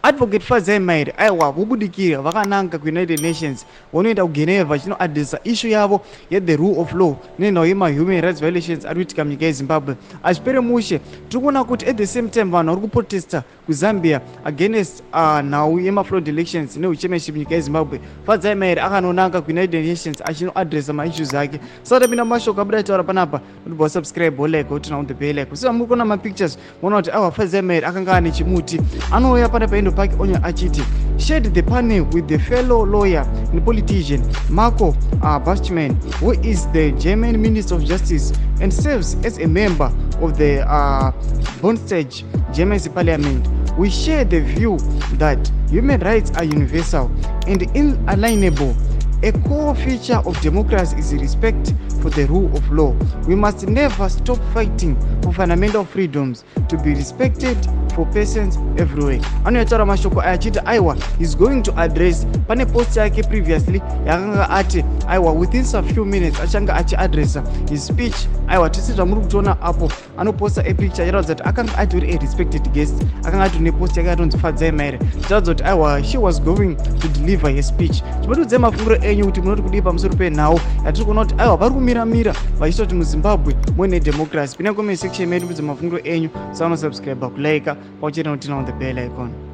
Advocate Fadzai Mahere aiwa vobudikira vakananga kuUnited Nations vanoenda kuGeneva chinoadresa issue yavo the rule of law nenhau yemahuman rights violations ari kuitika munyika yeZimbabwe. Azvipere mushe tiri kuona kuti at the same time vanhu vari kuprotesta kuZambia against nhau yemafraud elections nehuchairmanship munyika yeZimbabwe. Fadzai Mahere akanonanga kuUnited Nations achinoadresa maissues ake. Saka tapinda mashoko abuda taura panapa notobva subscribe wolike kuti nawo the bell like. Saka muri kuona mapictures muona kuti awa Fadzai Mahere akanga ane chimuti anouya pana paendo pake onyo achiti shared the panel with the fellow lawyer and politician Marco Bastman, who is the German Minister of Justice and serves as a member of the Bundestag German parliament. We share the view that human rights are universal and inalienable. A core feature of democracy is respect for the rule of law. We must never stop fighting for fundamental freedoms to be respected for persons everywhere. Anotaura mashoko ayachiti aiwa is going to address pane post yake previously yakanga ati aiwa within a few minutes achanga achiadressa his speech. Aiwa tisi zvamuri kutoona apo anoposta a picture yaratidza kuti akanga atori a respected guest, akanga atori nepost yake yatonzi Fadzai Mahere taratidza kuti aiwa she was going to deliver her speech. Tibaudze mafungiro enyu kuti munoti kudii pamusoro penhau yatiri kuona kuti aiwa vari kumiramira vachiita kuti muZimbabwe muine democracy. Pinda comment section medu mudze mafungiro enyu, subscribe, kulike, pauchera kuti on the bell icon.